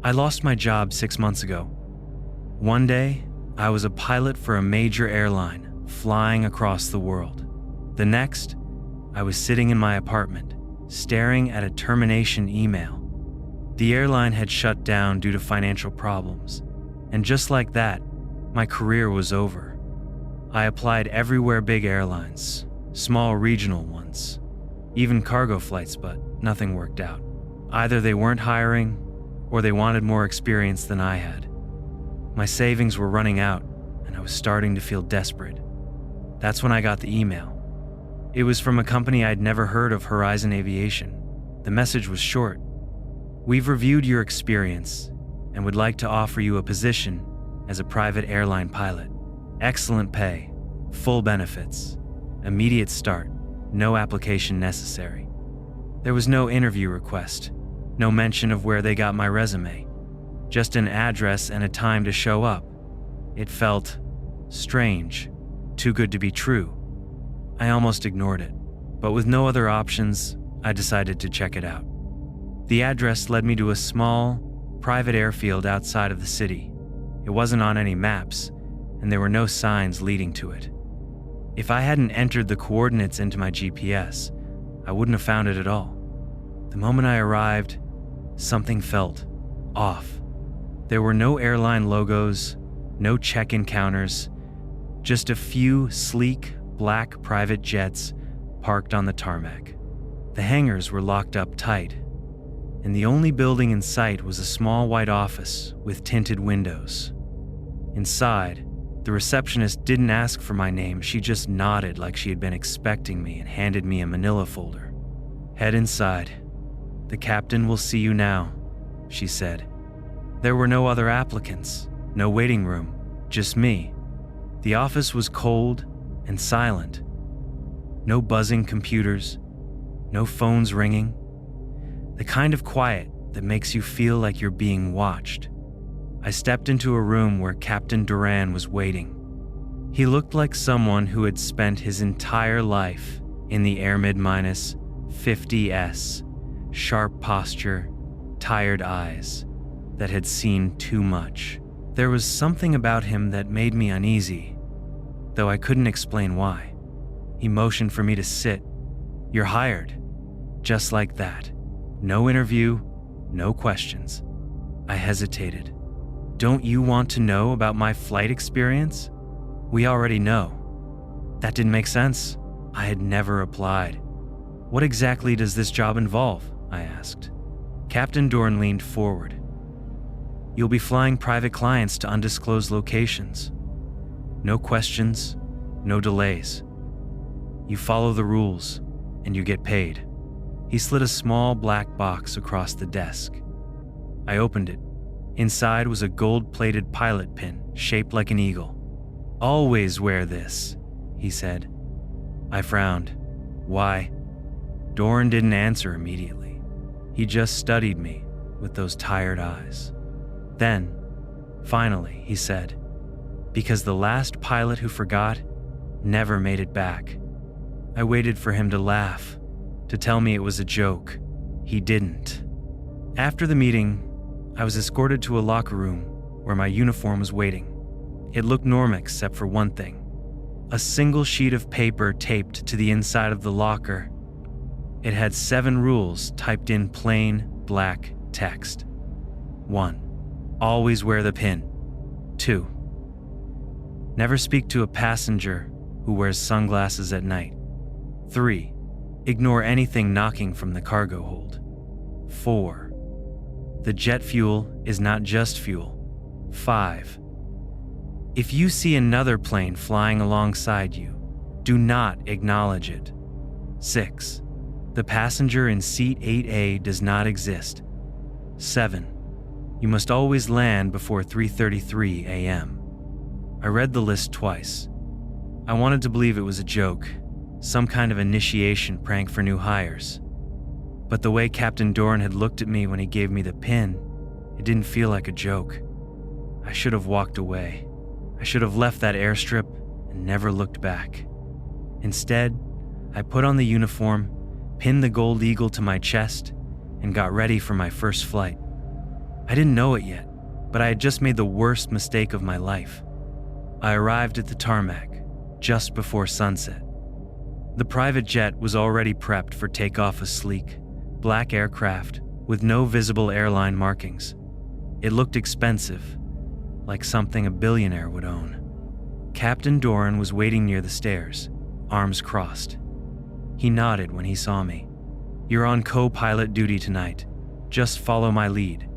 I lost my job 6 months ago. One day, I was a pilot for a major airline, flying across the world. The next, I was sitting in my apartment, staring at a termination email. The airline had shut down due to financial problems, and just like that, my career was over. I applied everywhere: big airlines, small regional ones, even cargo flights, but nothing worked out. Either they weren't hiring, or they wanted more experience than I had. My savings were running out, and I was starting to feel desperate. That's when I got the email. It was from a company I'd never heard of, Horizon Aviation. The message was short. "We've reviewed your experience and would like to offer you a position as a private airline pilot. Excellent pay, full benefits, immediate start, no application necessary." There was no interview request, no mention of where they got my resume, just an address and a time to show up. It felt strange, too good to be true. I almost ignored it, but with no other options, I decided to check it out. The address led me to a small, private airfield outside of the city. It wasn't on any maps, and there were no signs leading to it. If I hadn't entered the coordinates into my GPS, I wouldn't have found it at all. The moment I arrived, something felt off. There were no airline logos, no check-in counters, just a few sleek, black private jets parked on the tarmac. The hangars were locked up tight, and the only building in sight was a small white office with tinted windows. Inside, the receptionist didn't ask for my name. She just nodded like she had been expecting me and handed me a manila folder. "Head inside. The captain will see you now," she said. There were no other applicants, no waiting room, just me. The office was cold and silent. No buzzing computers, no phones ringing. The kind of quiet that makes you feel like you're being watched. I stepped into a room where Captain Duran was waiting. He looked like someone who had spent his entire life in the Air Mid-50s, sharp posture, tired eyes that had seen too much. There was something about him that made me uneasy, though I couldn't explain why. He motioned for me to sit. "You're hired." Just like that. No interview, no questions. I hesitated. "Don't you want to know about my flight experience?" "We already know." That didn't make sense. I had never applied. "What exactly does this job involve?" I asked. Captain Dorn leaned forward. "You'll be flying private clients to undisclosed locations. No questions, no delays. You follow the rules, and you get paid." He slid a small black box across the desk. I opened it. Inside was a gold-plated pilot pin shaped like an eagle. "Always wear this," he said. I frowned. "Why?" Dorn didn't answer immediately. He just studied me with those tired eyes. Then, finally, he said, "Because the last pilot who forgot never made it back." I waited for him to laugh, to tell me it was a joke. He didn't. After the meeting, I was escorted to a locker room where my uniform was waiting. It looked normal except for one thing. A single sheet of paper taped to the inside of the locker. It had 7 rules typed in plain, black text. 1. Always wear the pin. 2. Never speak to a passenger who wears sunglasses at night. 3. Ignore anything knocking from the cargo hold. 4. The jet fuel is not just fuel. 5. If you see another plane flying alongside you, do not acknowledge it. 6. The passenger in seat 8A does not exist. 7. You must always land before 3:33 a.m. I read the list twice. I wanted to believe it was a joke, some kind of initiation prank for new hires. But the way Captain Dorn had looked at me when he gave me the pin, it didn't feel like a joke. I should have walked away. I should have left that airstrip and never looked back. Instead, I put on the uniform, pinned the gold eagle to my chest, and got ready for my first flight. I didn't know it yet, but I had just made the worst mistake of my life. I arrived at the tarmac just before sunset. The private jet was already prepped for takeoff, a sleek, black aircraft with no visible airline markings. It looked expensive, like something a billionaire would own. Captain Doran was waiting near the stairs, arms crossed. He nodded when he saw me. "You're on co-pilot duty tonight. Just follow my lead."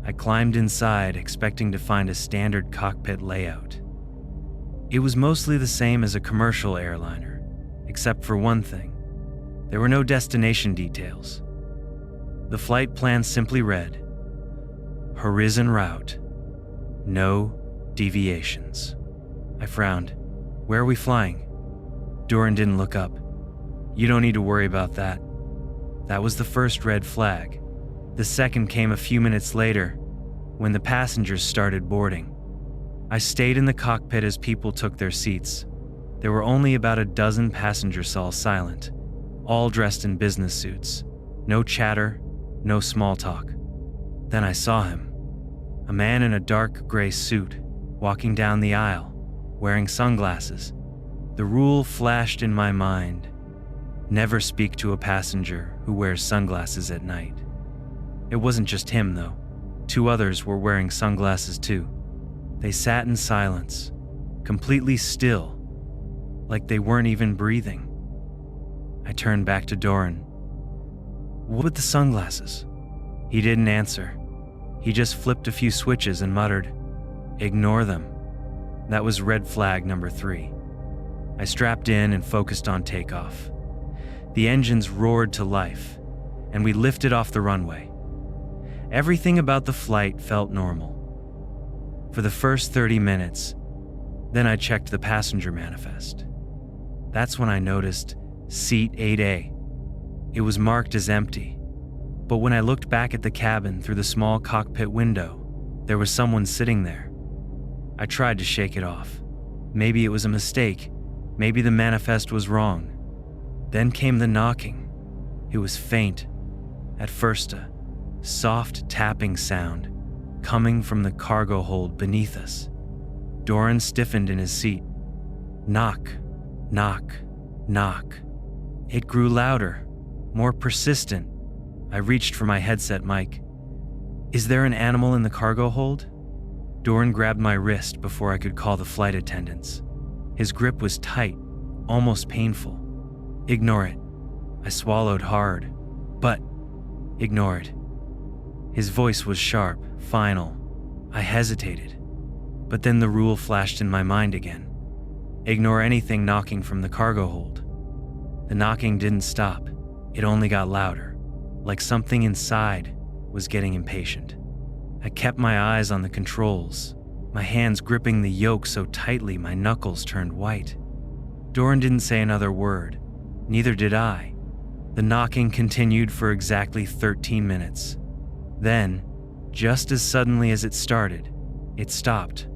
I climbed inside, expecting to find a standard cockpit layout. It was mostly the same as a commercial airliner, except for one thing. There were no destination details. The flight plan simply read, "Horizon route, no deviations." I frowned. "Where are we flying?" Doran didn't look up. "You don't need to worry about that." That was the first red flag. The second came a few minutes later, when the passengers started boarding. I stayed in the cockpit as people took their seats. There were only about a dozen passengers, all silent, all dressed in business suits. No chatter, no small talk. Then I saw him. A man in a dark gray suit, walking down the aisle, wearing sunglasses. The rule flashed in my mind: never speak to a passenger who wears sunglasses at night. It wasn't just him, though. 2 others were wearing sunglasses too. They sat in silence, completely still, like they weren't even breathing. I turned back to Doran. "What with the sunglasses?" He didn't answer. He just flipped a few switches and muttered, "Ignore them." That was red flag number 3. I strapped in and focused on takeoff. The engines roared to life, and we lifted off the runway. Everything about the flight felt normal. For the first 30 minutes, then I checked the passenger manifest. That's when I noticed seat 8A. It was marked as empty, but when I looked back at the cabin through the small cockpit window, there was someone sitting there. I tried to shake it off. Maybe it was a mistake. Maybe the manifest was wrong. Then came the knocking. It was faint. At first, a soft tapping sound coming from the cargo hold beneath us. Doran stiffened in his seat. Knock, knock, knock. It grew louder, more persistent. I reached for my headset mic. "Is there an animal in the cargo hold?" Doran grabbed my wrist before I could call the flight attendants. His grip was tight, almost painful. "Ignore it." I swallowed hard. "But..." "Ignore it." His voice was sharp, final. I hesitated. But then the rule flashed in my mind again. Ignore anything knocking from the cargo hold. The knocking didn't stop. It only got louder, like something inside was getting impatient. I kept my eyes on the controls, my hands gripping the yoke so tightly my knuckles turned white. Doran didn't say another word. Neither did I. The knocking continued for exactly 13 minutes. Then, just as suddenly as it started, it stopped.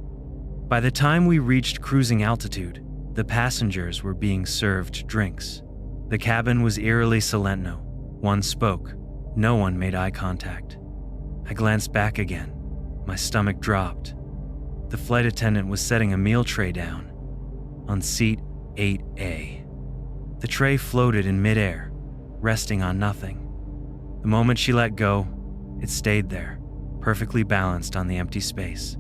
By the time we reached cruising altitude, the passengers were being served drinks. The cabin was eerily silent. One spoke. No one made eye contact. I glanced back again. My stomach dropped. The flight attendant was setting a meal tray down on seat 8A. The tray floated in midair, resting on nothing. The moment she let go, it stayed there, perfectly balanced on the empty space.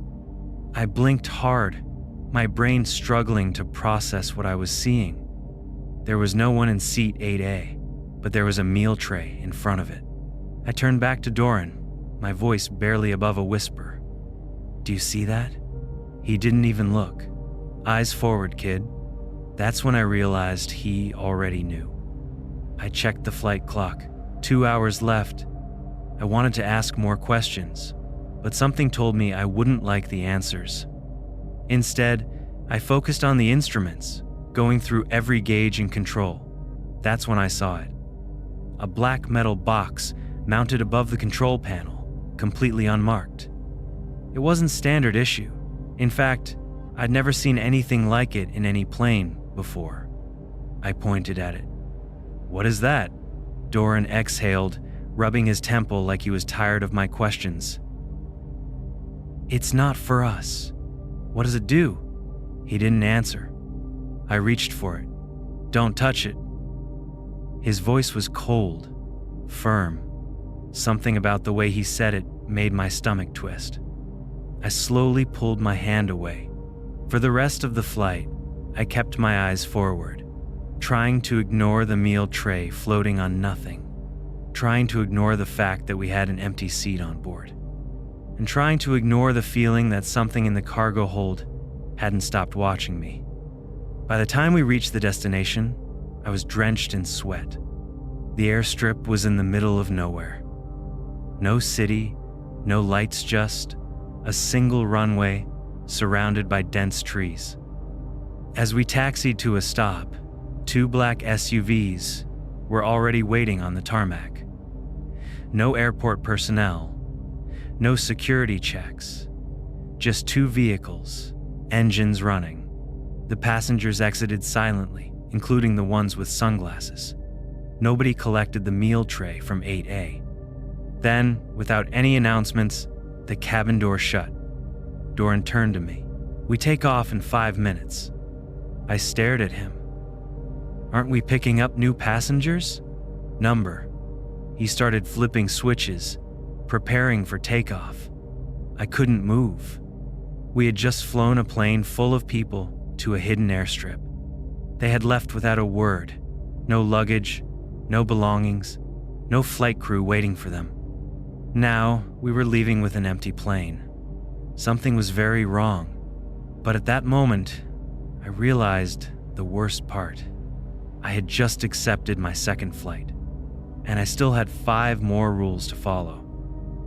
I blinked hard, my brain struggling to process what I was seeing. There was no one in seat 8A, but there was a meal tray in front of it. I turned back to Doran, my voice barely above a whisper. "Do you see that?" He didn't even look. "Eyes forward, kid." That's when I realized he already knew. I checked the flight clock. 2 hours left. I wanted to ask more questions, but something told me I wouldn't like the answers. Instead, I focused on the instruments, going through every gauge and control. That's when I saw it. A black metal box mounted above the control panel, completely unmarked. It wasn't standard issue. In fact, I'd never seen anything like it in any plane before. I pointed at it. "What is that?" Doran exhaled, rubbing his temple like he was tired of my questions. "It's not for us." "What does it do?" He didn't answer. I reached for it. "Don't touch it." His voice was cold, firm. Something about the way he said it made my stomach twist. I slowly pulled my hand away. For the rest of the flight, I kept my eyes forward, trying to ignore the meal tray floating on nothing, trying to ignore the fact that we had an empty seat on board, and trying to ignore the feeling that something in the cargo hold hadn't stopped watching me. By the time we reached the destination, I was drenched in sweat. The airstrip was in the middle of nowhere. No city, no lights, just a single runway surrounded by dense trees. As we taxied to a stop, 2 black SUVs were already waiting on the tarmac. No airport personnel, no security checks, just 2 vehicles, engines running. The passengers exited silently, including the ones with sunglasses. Nobody collected the meal tray from 8A. Then, without any announcements, the cabin door shut. Doran turned to me. "We take off in 5 minutes." I stared at him. "Aren't we picking up new passengers?" "Number." He started flipping switches, preparing for takeoff. I couldn't move. We had just flown a plane full of people to a hidden airstrip. They had left without a word. No luggage, no belongings, no flight crew waiting for them. Now, we were leaving with an empty plane. Something was very wrong. But at that moment, I realized the worst part. I had just accepted my second flight, and I still had 5 more rules to follow.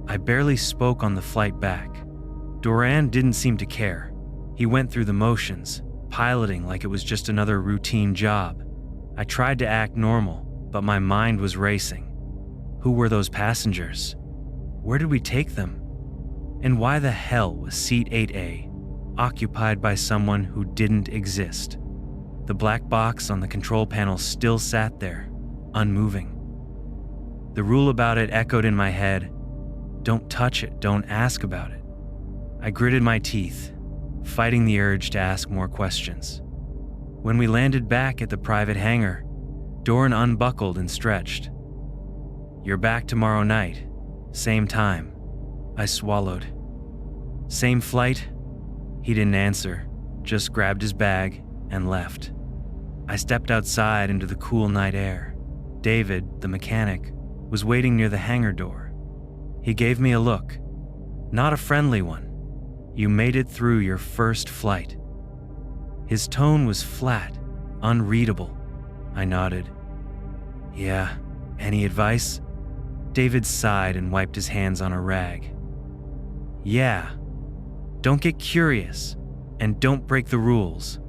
I barely spoke on the flight back. Doran didn't seem to care. He went through the motions, piloting like it was just another routine job. I tried to act normal, but my mind was racing. Who were those passengers? Where did we take them? And why the hell was seat 8A occupied by someone who didn't exist? The black box on the control panel still sat there, unmoving. The rule about it echoed in my head. Don't touch it, don't ask about it. I gritted my teeth, fighting the urge to ask more questions. When we landed back at the private hangar, Doran unbuckled and stretched. "You're back tomorrow night, same time." I swallowed. "Same flight?" He didn't answer, just grabbed his bag and left. I stepped outside into the cool night air. David, the mechanic, was waiting near the hangar door. He gave me a look. Not a friendly one. "You made it through your first flight." His tone was flat, unreadable. I nodded. "Yeah, any advice?" David sighed and wiped his hands on a rag. "Yeah, don't get curious, and don't break the rules."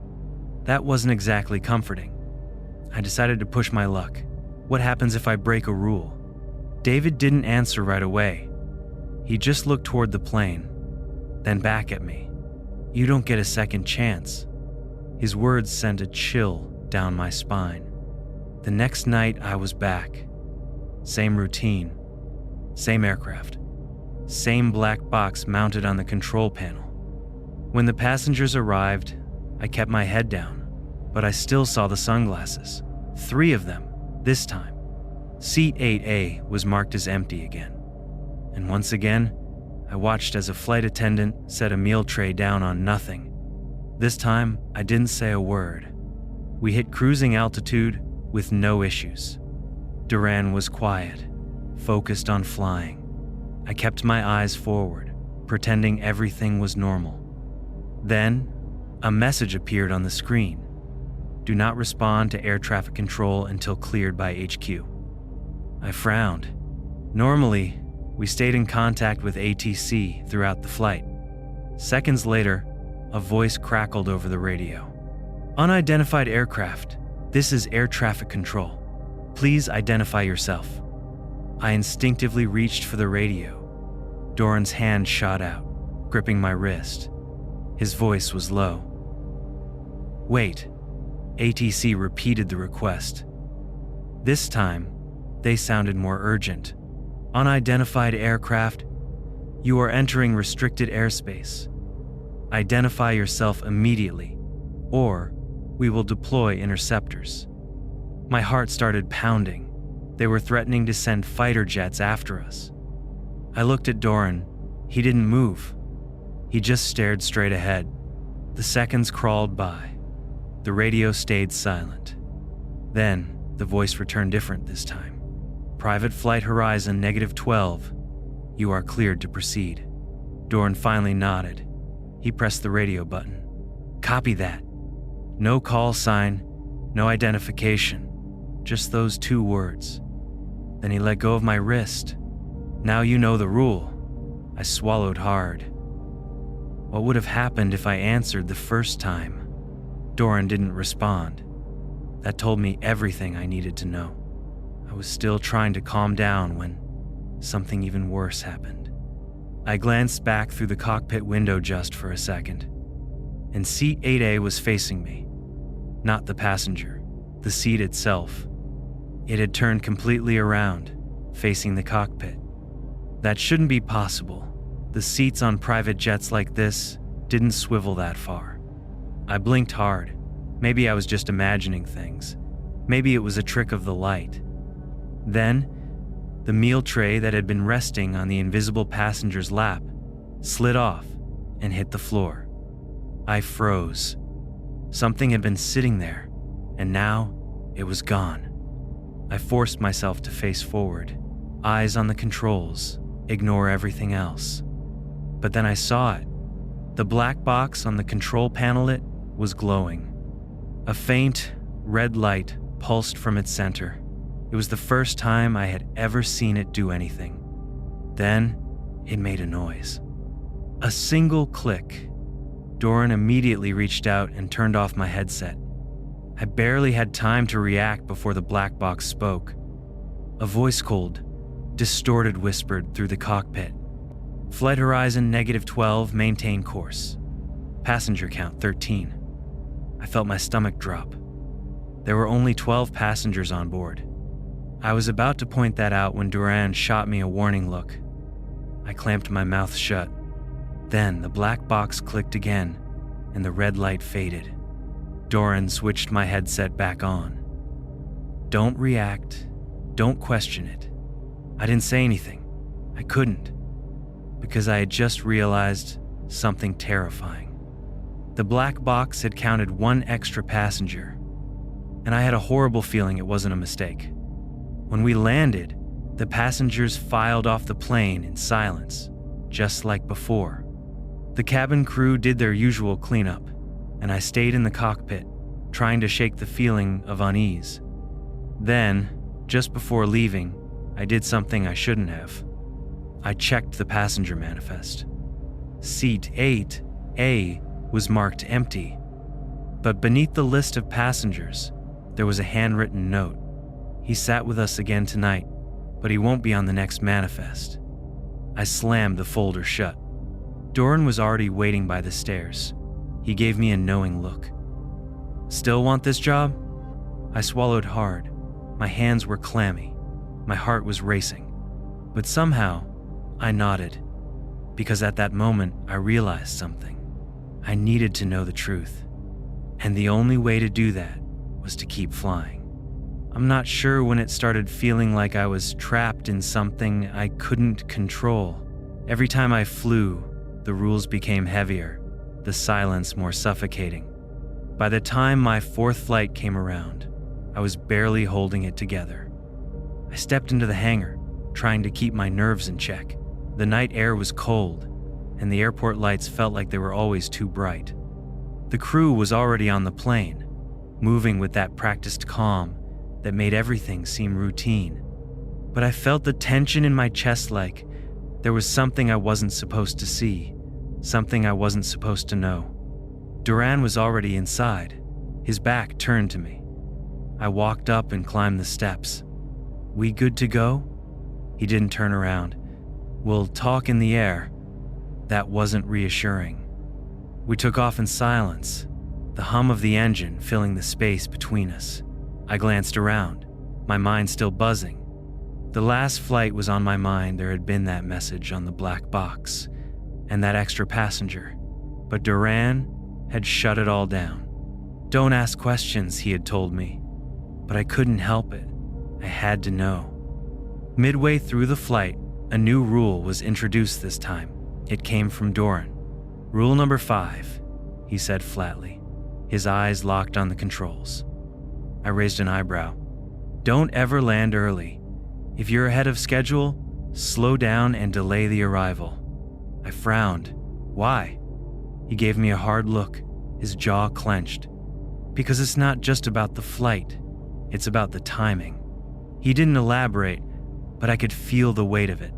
That wasn't exactly comforting. I decided to push my luck. What happens if I break a rule? David didn't answer right away. He just looked toward the plane, then back at me. "You don't get a second chance." His words sent a chill down my spine. The next night I was back. Same routine, same aircraft, same black box mounted on the control panel. When the passengers arrived, I kept my head down, but I still saw the sunglasses. 3 of them, this time. Seat 8A was marked as empty again. And once again, I watched as a flight attendant set a meal tray down on nothing. This time, I didn't say a word. We hit cruising altitude with no issues. Doran was quiet, focused on flying. I kept my eyes forward, pretending everything was normal. Then, a message appeared on the screen. "Do not respond to air traffic control until cleared by HQ." I frowned. Normally, we stayed in contact with ATC throughout the flight. Seconds later, a voice crackled over the radio. "Unidentified aircraft. This is air traffic control. Please identify yourself." I instinctively reached for the radio. Doran's hand shot out, gripping my wrist. His voice was low. "Wait." ATC repeated the request. This time, they sounded more urgent. "Unidentified aircraft. You are entering restricted airspace. Identify yourself immediately, or we will deploy interceptors." My heart started pounding. They were threatening to send fighter jets after us. I looked at Doran. He didn't move. He just stared straight ahead. The seconds crawled by. The radio stayed silent. Then, the voice returned different this time. "Private Flight Horizon -12. You are cleared to proceed." Doran finally nodded. He pressed the radio button. "Copy that." No call sign, no identification, just those 2 words. Then he let go of my wrist. "Now you know the rule." I swallowed hard. What would have happened if I answered the first time? Doran didn't respond. That told me everything I needed to know. I was still trying to calm down when something even worse happened. I glanced back through the cockpit window just for a second, and seat 8A was facing me. Not the passenger, the seat itself. It had turned completely around, facing the cockpit. That shouldn't be possible. The seats on private jets like this didn't swivel that far. I blinked hard. Maybe I was just imagining things. Maybe it was a trick of the light. Then, the meal tray that had been resting on the invisible passenger's lap slid off and hit the floor. I froze. Something had been sitting there, and now it was gone. I forced myself to face forward, eyes on the controls, ignore everything else. But then I saw it. The black box on the control panel was glowing. A faint, red light pulsed from its center. It was the first time I had ever seen it do anything. Then, it made a noise. A single click. Doran immediately reached out and turned off my headset. I barely had time to react before the black box spoke. A voice cold, distorted whispered through the cockpit. "Flight Horizon -12, maintain course. Passenger count 13. I felt my stomach drop. There were only 12 passengers on board. I was about to point that out when Doran shot me a warning look. I clamped my mouth shut. Then the black box clicked again, and the red light faded. Doran switched my headset back on. "Don't react. Don't question it." I didn't say anything. I couldn't, because I had just realized something terrifying. The black box had counted 1 extra passenger, and I had a horrible feeling it wasn't a mistake. When we landed, the passengers filed off the plane in silence, just like before. The cabin crew did their usual cleanup, and I stayed in the cockpit, trying to shake the feeling of unease. Then, just before leaving, I did something I shouldn't have. I checked the passenger manifest. Seat 8A was marked empty, but beneath the list of passengers, there was a handwritten note. "He sat with us again tonight, but he won't be on the next manifest." I slammed the folder shut. Doran was already waiting by the stairs. He gave me a knowing look. "Still want this job?" I swallowed hard. My hands were clammy. My heart was racing. But somehow, I nodded, because at that moment, I realized something. I needed to know the truth, and the only way to do that was to keep flying. I'm not sure when it started feeling like I was trapped in something I couldn't control. Every time I flew, the rules became heavier, the silence more suffocating. By the time my 4th flight came around, I was barely holding it together. I stepped into the hangar, trying to keep my nerves in check. The night air was cold, and the airport lights felt like they were always too bright. The crew was already on the plane, moving with that practiced calm that made everything seem routine. But I felt the tension in my chest, like there was something I wasn't supposed to see, something I wasn't supposed to know. Doran was already inside, his back turned to me. I walked up and climbed the steps. "We good to go?" He didn't turn around. "We'll talk in the air." That wasn't reassuring. We took off in silence, the hum of the engine filling the space between us. I glanced around, my mind still buzzing. The last flight was on my mind. There had been that message on the black box and that extra passenger, but Duran had shut it all down. Don't ask questions, he had told me, but I couldn't help it. I had to know. Midway through the flight, a new rule was introduced this time. It came from Doran. Rule number 5, he said flatly, his eyes locked on the controls. I raised an eyebrow. Don't ever land early. If you're ahead of schedule, slow down and delay the arrival. I frowned. Why? He gave me a hard look, his jaw clenched. Because it's not just about the flight, it's about the timing. He didn't elaborate, but I could feel the weight of it.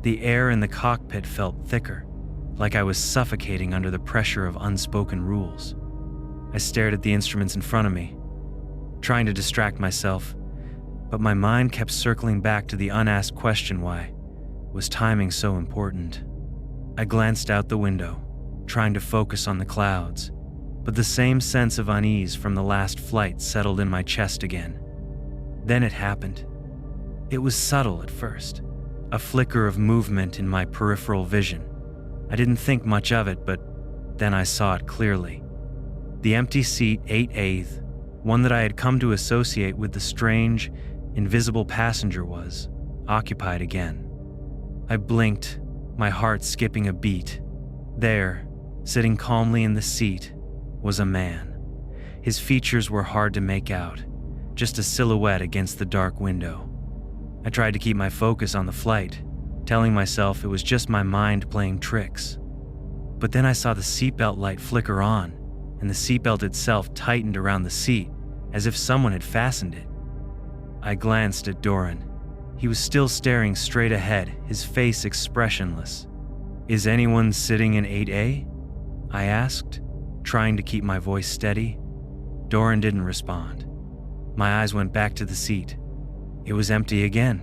The air in the cockpit felt thicker, like I was suffocating under the pressure of unspoken rules. I stared at the instruments in front of me, trying to distract myself, but my mind kept circling back to the unasked question: why was timing so important? I glanced out the window, trying to focus on the clouds, but the same sense of unease from the last flight settled in my chest again. Then it happened. It was subtle at first, a flicker of movement in my peripheral vision. I didn't think much of it, but then I saw it clearly. The empty seat 8A, one that I had come to associate with the strange, invisible passenger, was occupied again. I blinked, my heart skipping a beat. There, sitting calmly in the seat, was a man. His features were hard to make out, just a silhouette against the dark window. I tried to keep my focus on the flight, telling myself it was just my mind playing tricks. But then I saw the seatbelt light flicker on, and the seatbelt itself tightened around the seat, as if someone had fastened it. I glanced at Doran. He was still staring straight ahead, his face expressionless. Is anyone sitting in 8A? I asked, trying to keep my voice steady. Doran didn't respond. My eyes went back to the seat. It was empty again.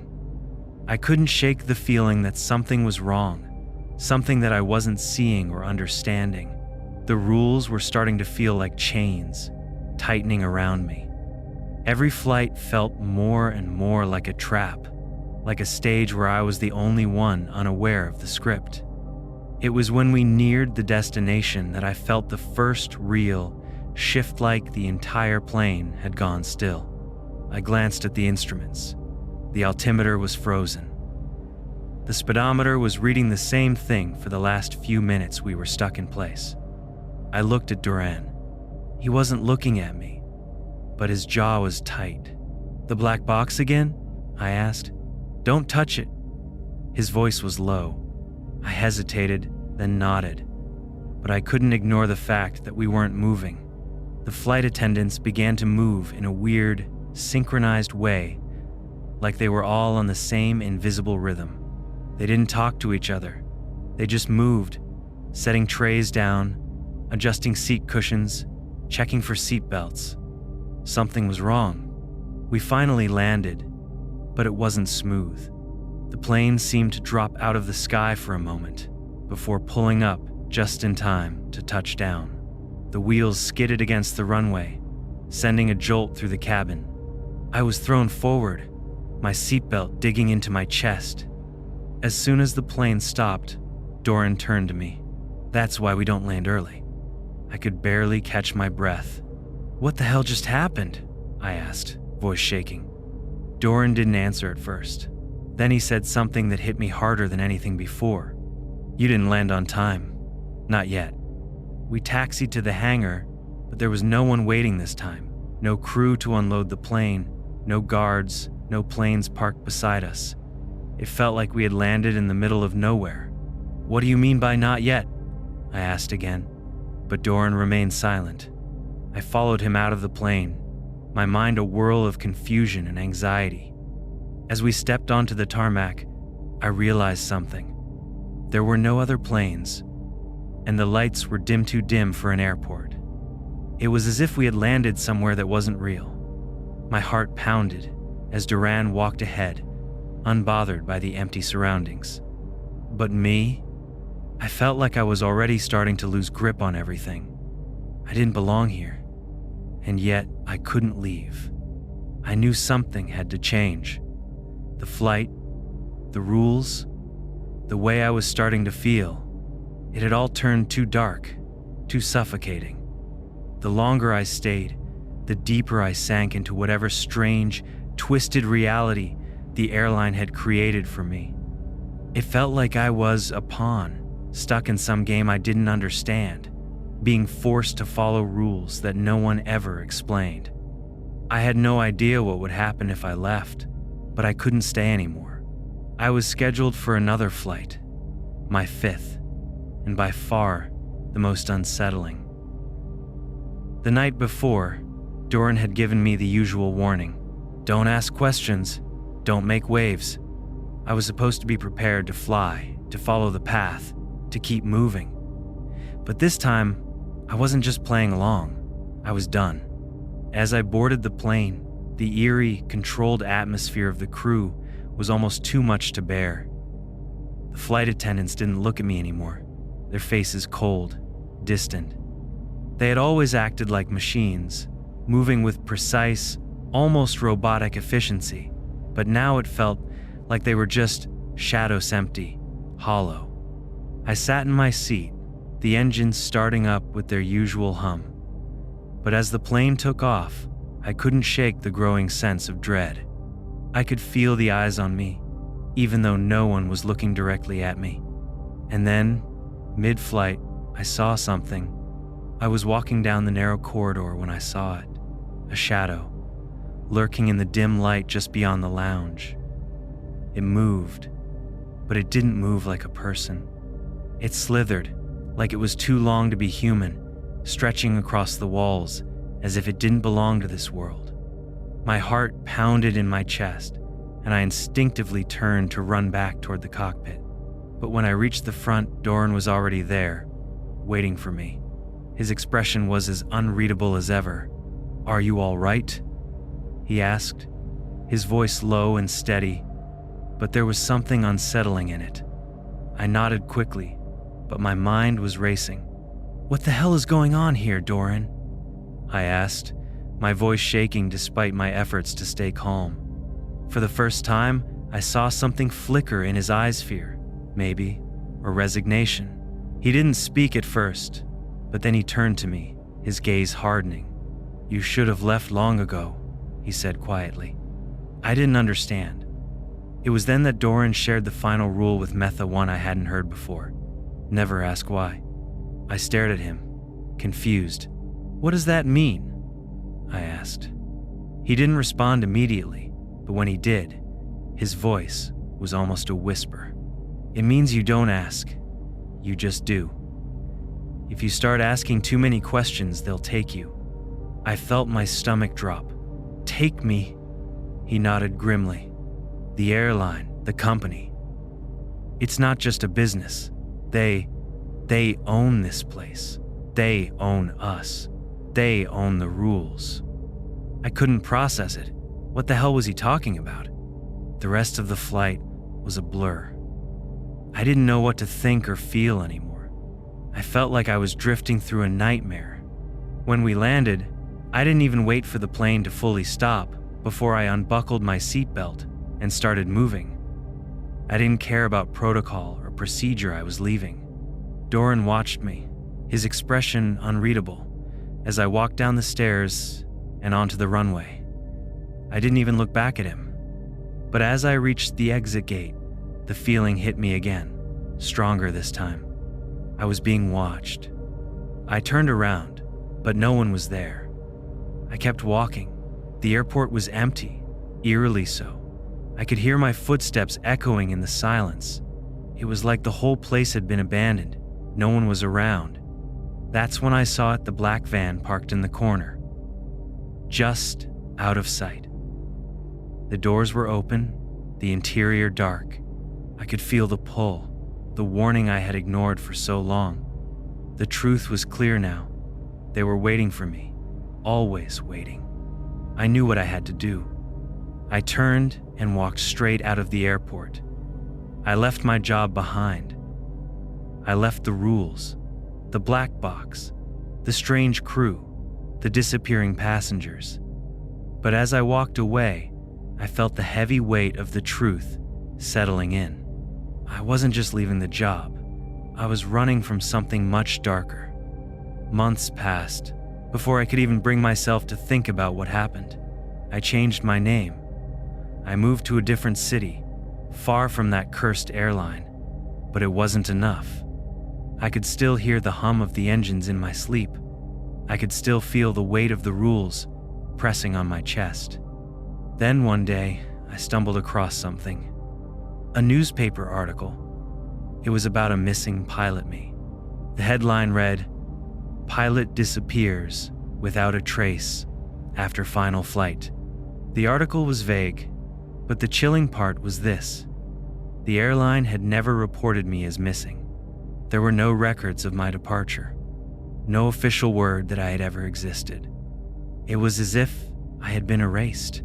I couldn't shake the feeling that something was wrong, something that I wasn't seeing or understanding. The rules were starting to feel like chains, tightening around me. Every flight felt more and more like a trap, like a stage where I was the only one unaware of the script. It was when we neared the destination that I felt the first real shift, like the entire plane had gone still. I glanced at the instruments. The altimeter was frozen. The speedometer was reading the same thing for the last few minutes we were stuck in place. I looked at Duran. He wasn't looking at me, but his jaw was tight. The black box again? I asked. Don't touch it. His voice was low. I hesitated, then nodded, but I couldn't ignore the fact that we weren't moving. The flight attendants began to move in a weird, synchronized way, like they were all on the same invisible rhythm. They didn't talk to each other. They just moved, setting trays down, adjusting seat cushions, checking for seat belts. Something was wrong. We finally landed, but it wasn't smooth. The plane seemed to drop out of the sky for a moment before pulling up just in time to touch down. The wheels skidded against the runway, sending a jolt through the cabin. I was thrown forward, my seatbelt digging into my chest. As soon as the plane stopped, Doran turned to me. That's why we don't land early. I could barely catch my breath. What the hell just happened? I asked, voice shaking. Doran didn't answer at first. Then he said something that hit me harder than anything before. You didn't land on time. Not yet. We taxied to the hangar, but there was no one waiting this time. No crew to unload the plane, no guards, no planes parked beside us. It felt like we had landed in the middle of nowhere. What do you mean by not yet? I asked again, but Doran remained silent. I followed him out of the plane, my mind a whirl of confusion and anxiety. As we stepped onto the tarmac, I realized something. There were no other planes, and the lights were too dim for an airport. It was as if we had landed somewhere that wasn't real. My heart pounded as Duran walked ahead, unbothered by the empty surroundings. But me? I felt like I was already starting to lose grip on everything. I didn't belong here, and yet I couldn't leave. I knew something had to change. The The flight, the rules, the way I was starting to feel, it had all turned too dark, too suffocating. The longer I stayed, the deeper I sank into whatever strange, twisted reality the airline had created for me. It felt like I was a pawn, stuck in some game I didn't understand, being forced to follow rules that no one ever explained. I had no idea what would happen if I left, but I couldn't stay anymore. I was scheduled for another flight, my 5th, and by far the most unsettling. The night before, Doran had given me the usual warning. Don't ask questions, don't make waves. I was supposed to be prepared to fly, to follow the path, to keep moving. But this time, I wasn't just playing along, I was done. As I boarded the plane, the eerie, controlled atmosphere of the crew was almost too much to bear. The flight attendants didn't look at me anymore, their faces cold, distant. They had always acted like machines, moving with precise, almost robotic efficiency, but now it felt like they were just shadows empty, hollow. I sat in my seat, the engines starting up with their usual hum. But as the plane took off, I couldn't shake the growing sense of dread. I could feel the eyes on me, even though no one was looking directly at me. And then, mid-flight, I saw something. I was walking down the narrow corridor when I saw it, a shadow, lurking in the dim light just beyond the lounge. It moved, but it didn't move like a person. It slithered, like it was too long to be human, stretching across the walls as if it didn't belong to this world. My heart pounded in my chest, and I instinctively turned to run back toward the cockpit. But when I reached the front, Doran was already there, waiting for me. His expression was as unreadable as ever. "Are you all right?" he asked, his voice low and steady, but there was something unsettling in it. I nodded quickly, but my mind was racing. "What the hell is going on here, Doran?" I asked, my voice shaking despite my efforts to stay calm. For the first time, I saw something flicker in his eyes, fear, maybe, or resignation. He didn't speak at first, but then he turned to me, his gaze hardening. "You should have left long ago," he said quietly. I didn't understand. It was then that Doran shared the final rule with Metha, one I hadn't heard before. Never ask why. I stared at him, confused. "What does that mean?" I asked. He didn't respond immediately, but when he did, his voice was almost a whisper. "It means you don't ask. You just do. If you start asking too many questions, they'll take you." I felt my stomach drop. "Take me?" He nodded grimly. "The airline, the company. It's not just a business. They own this place. They own us. They own the rules." I couldn't process it. What the hell was he talking about? The rest of the flight was a blur. I didn't know what to think or feel anymore. I felt like I was drifting through a nightmare. When we landed, I didn't even wait for the plane to fully stop before I unbuckled my seatbelt and started moving. I didn't care about protocol or procedure. I was leaving. Doran watched me, his expression unreadable, as I walked down the stairs and onto the runway. I didn't even look back at him. But as I reached the exit gate, the feeling hit me again, stronger this time. I was being watched. I turned around, but no one was there. I kept walking. The airport was empty, eerily so. I could hear my footsteps echoing in the silence. It was like the whole place had been abandoned. No one was around. That's when I saw it, the black van parked in the corner, just out of sight. The doors were open, the interior dark. I could feel the pull, the warning I had ignored for so long. The truth was clear now. They were waiting for me, always waiting. I knew what I had to do. I turned and walked straight out of the airport. I left my job behind. I left the rules, the black box, the strange crew, the disappearing passengers. But as I walked away, I felt the heavy weight of the truth settling in. I wasn't just leaving the job. I was running from something much darker. Months passed before I could even bring myself to think about what happened. I changed my name. I moved to a different city, far from that cursed airline. But it wasn't enough. I could still hear the hum of the engines in my sleep. I could still feel the weight of the rules pressing on my chest. Then one day, I stumbled across something. A newspaper article. It was about a missing pilot me. The headline read, "Pilot disappears without a trace after final flight." The article was vague, but the chilling part was this. The airline had never reported me as missing. There were no records of my departure. No official word that I had ever existed. It was as if I had been erased.